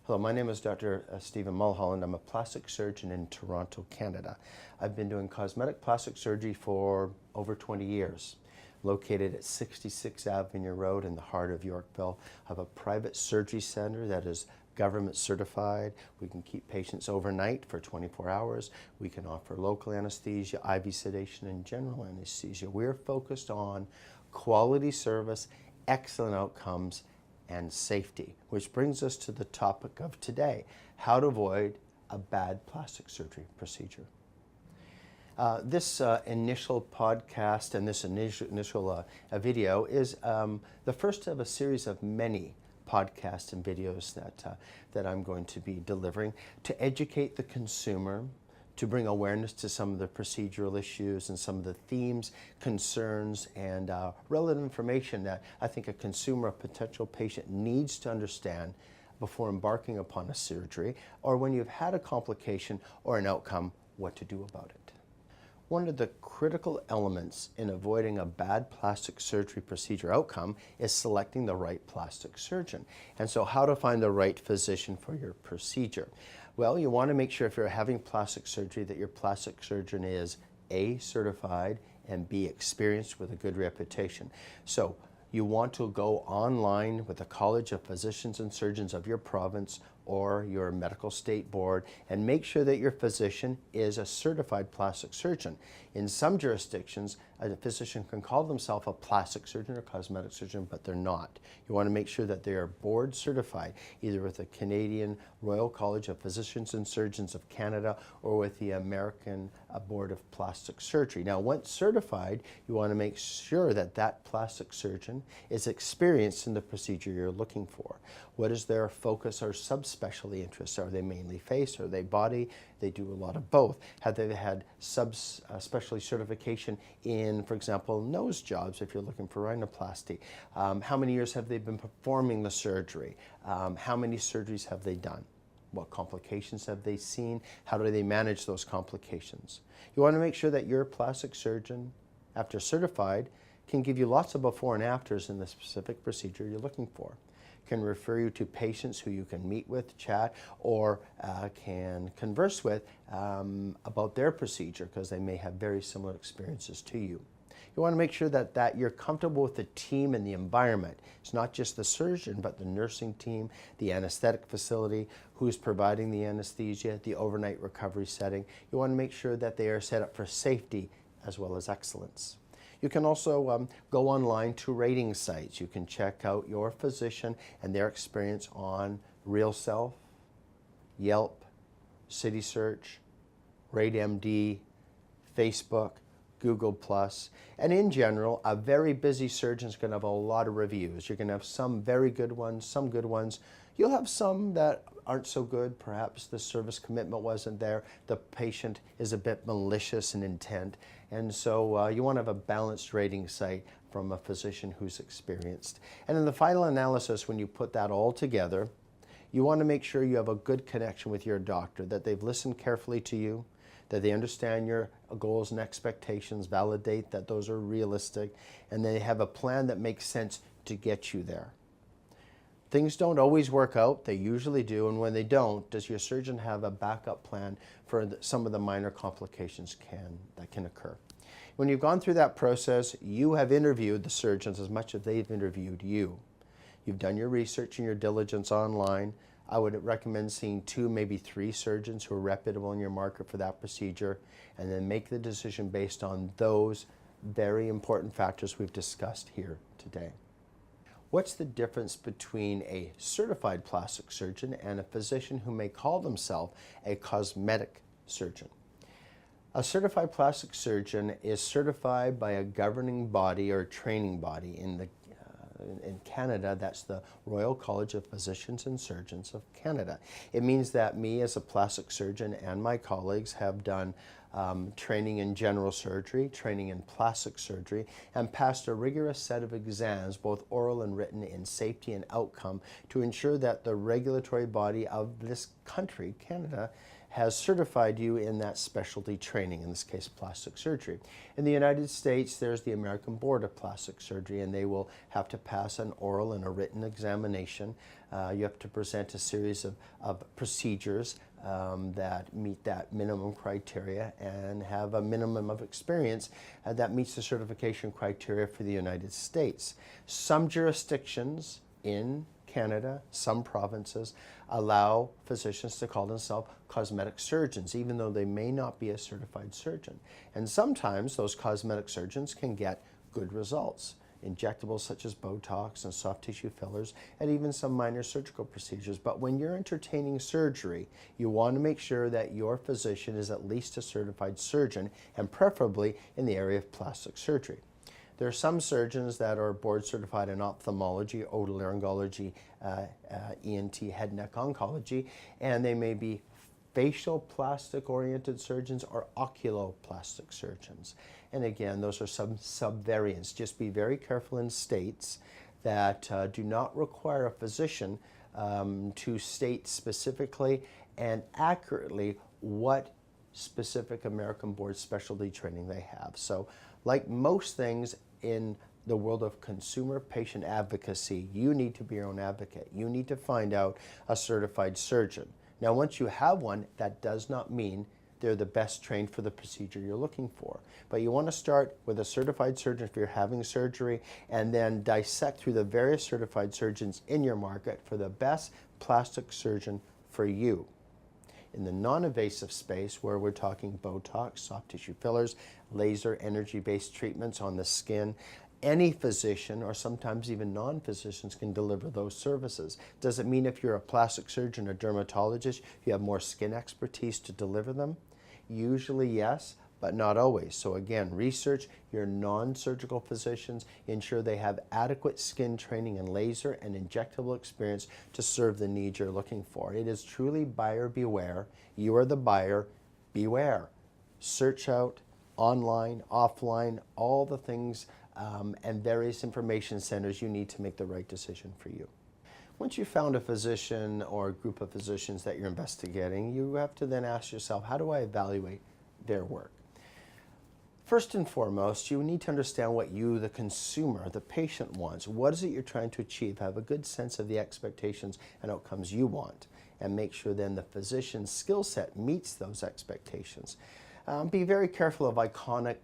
Hello, my name is Dr. Stephen Mulholland. I'm a plastic surgeon in Toronto, Canada. I've been doing cosmetic plastic surgery for over 20 years. Located at 66 Avenue Road in the heart of Yorkville. I have a private surgery center that is government certified. We can keep patients overnight for 24 hours. We can offer local anesthesia, IV sedation, and general anesthesia. We're focused on quality service, excellent outcomes, and safety, which brings us to the topic of today, how to avoid a bad plastic surgery procedure. This initial podcast and this initial video is the first of a series of many podcasts and videos that I'm going to be delivering to educate the consumer, to bring awareness to some of the procedural issues and some of the themes, concerns, and relevant information that I think a consumer, a potential patient needs to understand before embarking upon a surgery, or when you've had a complication or an outcome, what to do about it. One of the critical elements in avoiding a bad plastic surgery procedure outcome is selecting the right plastic surgeon. And so how to find the right physician for your procedure? Well, you want to make sure if you're having plastic surgery that your plastic surgeon is A, certified, and B, experienced with a good reputation. So you want to go online with the College of Physicians and Surgeons of your province or your medical state board and make sure that your physician is a certified plastic surgeon. In some jurisdictions, a physician can call themselves a plastic surgeon or cosmetic surgeon, but they're not. You want to make sure that they are board certified, either with the Canadian Royal College of Physicians and Surgeons of Canada or with the American Board of Plastic Surgery. Now, once certified, you want to make sure that that plastic surgeon is experienced in the procedure you're looking for. What is their focus or subspecialty interests? Are they mainly face? Are they body? They do a lot of both. Have they had subspecialty certification in, for example, nose jobs if you're looking for rhinoplasty? How many years have they been performing the surgery? How many surgeries have they done? What complications have they seen? How do they manage those complications? You want to make sure that your plastic surgeon, after certified, can give you lots of before and afters in the specific procedure you're looking for. Can refer you to patients who you can meet with, chat, or can converse with about their procedure because they may have very similar experiences to you. You want to make sure that you're comfortable with the team and the environment. It's not just the surgeon, but the nursing team, the anesthetic facility, who's providing the anesthesia, the overnight recovery setting. You want to make sure that they are set up for safety as well as excellence. You can also go online to rating sites. You can check out your physician and their experience on RealSelf, Yelp, CitySearch, RateMD, Facebook, Google+, and in general, a very busy surgeon is going to have a lot of reviews. You're going to have some very good ones, some good ones. You'll have some that aren't so good. Perhaps the service commitment wasn't there. The patient is a bit malicious in intent. And so you want to have a balanced rating site from a physician who's experienced. And in the final analysis, when you put that all together, you want to make sure you have a good connection with your doctor, that they've listened carefully to you, that they understand your goals and expectations, validate that those are realistic, and they have a plan that makes sense to get you there. Things don't always work out, they usually do, and when they don't, does your surgeon have a backup plan for some of the minor complications that can occur? When you've gone through that process, you have interviewed the surgeons as much as they've interviewed you. You've done your research and your diligence online. I would recommend seeing 2, maybe 3 surgeons who are reputable in your market for that procedure, and then make the decision based on those very important factors we've discussed here today. What's the difference between a certified plastic surgeon and a physician who may call themselves a cosmetic surgeon? A certified plastic surgeon is certified by a governing body or training body in Canada. That's the Royal College of Physicians and Surgeons of Canada. It means that me as a plastic surgeon and my colleagues have done training in general surgery, training in plastic surgery, and passed a rigorous set of exams, both oral and written, in safety and outcome to ensure that the regulatory body of this country, Canada, has certified you in that specialty training, in this case plastic surgery. In the United States, there's the American Board of Plastic Surgery, and they will have to pass an oral and a written examination. You have to present a series of procedures that meet that minimum criteria and have a minimum of experience that meets the certification criteria for the United States. Some jurisdictions in Canada, some provinces, allow physicians to call themselves cosmetic surgeons, even though they may not be a certified surgeon. And sometimes those cosmetic surgeons can get good results. Injectables such as Botox and soft tissue fillers, and even some minor surgical procedures. But when you're entertaining surgery, you want to make sure that your physician is at least a certified surgeon, and preferably in the area of plastic surgery. There are some surgeons that are board certified in ophthalmology, otolaryngology, ENT, head neck oncology, and they may be facial plastic oriented surgeons or oculoplastic surgeons. And again, those are some subvariants. Just be very careful in states that do not require a physician to state specifically and accurately what specific American Board specialty training they have. So like most things in the world of consumer patient advocacy, you need to be your own advocate. You need to find out a certified surgeon. Now, once you have one, that does not mean they're the best trained for the procedure you're looking for. But you want to start with a certified surgeon if you're having surgery, and then dissect through the various certified surgeons in your market for the best plastic surgeon for you. In the non-invasive space, where we're talking Botox, soft tissue fillers, laser energy-based treatments on the skin, any physician, or sometimes even non-physicians, can deliver those services. Does it mean if you're a plastic surgeon or dermatologist, you have more skin expertise to deliver them? Usually yes, but not always. So again, research your non-surgical physicians, ensure they have adequate skin training and laser and injectable experience to serve the needs you're looking for. It is truly buyer beware. You are the buyer, beware. Search out online, offline, all the things and various information centers you need to make the right decision for you. Once you've found a physician or a group of physicians that you're investigating, you have to then ask yourself, how do I evaluate their work? First and foremost, you need to understand what you, the consumer, the patient, wants. What is it you're trying to achieve? Have a good sense of the expectations and outcomes you want, and make sure then the physician's skill set meets those expectations. Be very careful of iconic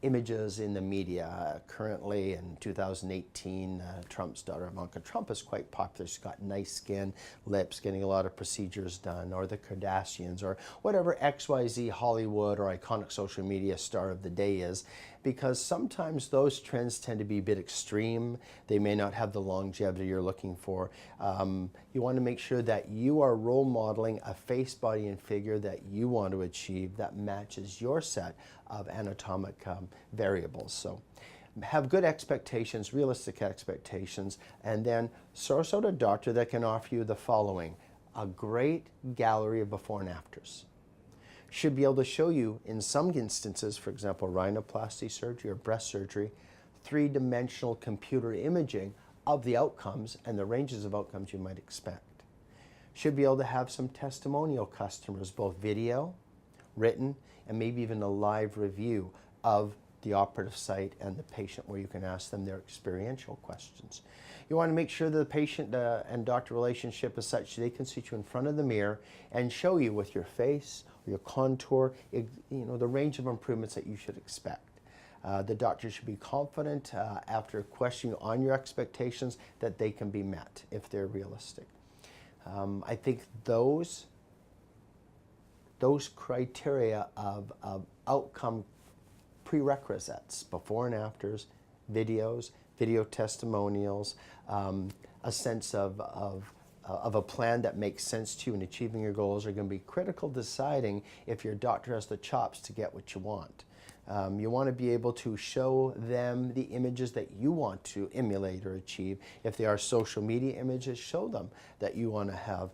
images in the media. Currently in 2018, Trump's daughter Ivanka Trump is quite popular. She's got nice skin, lips, getting a lot of procedures done, or the Kardashians, or whatever XYZ Hollywood or iconic social media star of the day is, because sometimes those trends tend to be a bit extreme. They may not have the longevity you're looking for. You want to make sure that you are role modeling a face, body, and figure that you want to achieve that matches your set of anatomic variables. So have good expectations, realistic expectations, and then source out a doctor that can offer you the following: a great gallery of before and afters. Should be able to show you, in some instances, for example, rhinoplasty surgery or breast surgery, three-dimensional computer imaging of the outcomes and the ranges of outcomes you might expect. Should be able to have some testimonial customers, both video, written, and maybe even a live review of the operative site and the patient, where you can ask them their experiential questions. You want to make sure that the patient and doctor relationship is such that they can sit you in front of the mirror and show you with your face, your contour, the range of improvements that you should expect. The doctor should be confident after questioning on your expectations that they can be met if they're realistic. I think those criteria of outcome prerequisites, before and afters, videos, video testimonials, a sense of a plan that makes sense to you in achieving your goals are going to be critical deciding if your doctor has the chops to get what you want. You want to be able to show them the images that you want to emulate or achieve. If they are social media images, show them that you want to have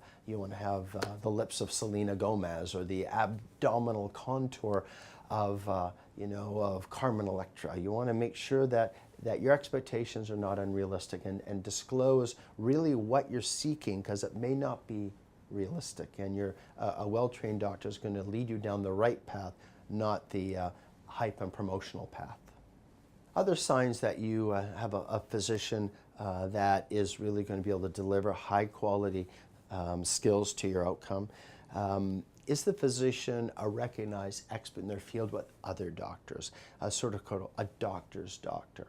the lips of Selena Gomez, or the abdominal contour of of Carmen Electra. You want to make sure that your expectations are not unrealistic, and disclose really what you're seeking, because it may not be realistic, and a well-trained doctor is going to lead you down the right path, not the hype and promotional path. Other signs that you have a physician that is really going to be able to deliver high quality skills to your outcome. Is the physician a recognized expert in their field with other doctors, sort of called a doctor's doctor?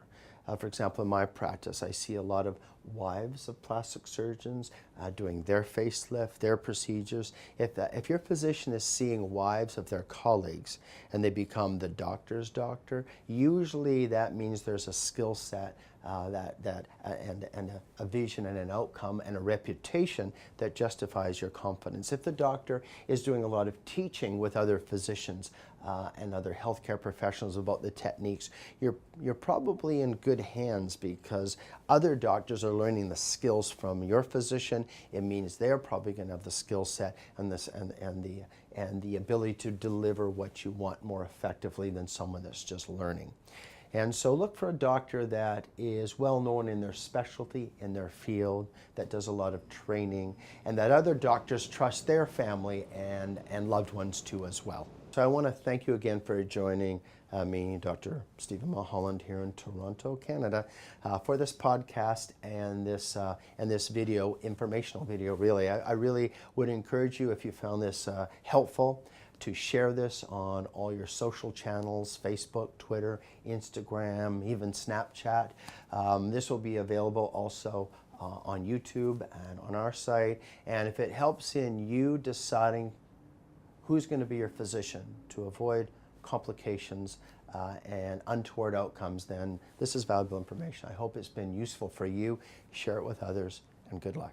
For example, in my practice, I see a lot of wives of plastic surgeons doing their facelift, their procedures. If your physician is seeing wives of their colleagues and they become the doctor's doctor, usually that means there's a skill set and a vision and an outcome and a reputation that justifies your confidence. If the doctor is doing a lot of teaching with other physicians and other healthcare professionals about the techniques, you're probably in good hands, because other doctors are learning the skills from your physician. It means they're probably going to have the skill set and the ability to deliver what you want more effectively than someone that's just learning. And so look for a doctor that is well known in their specialty, in their field, that does a lot of training, and that other doctors trust their family and loved ones too as well. So I want to thank you again for joining me, Dr. Stephen Mulholland, here in Toronto, Canada, for this podcast and this video, informational video, really. I really would encourage you, if you found this helpful, to share this on all your social channels, Facebook, Twitter, Instagram, even Snapchat. This will be available also on YouTube and on our site. And if it helps in you deciding who's going to be your physician to avoid complications and untoward outcomes, then this is valuable information. I hope it's been useful for you. Share it with others, and good luck.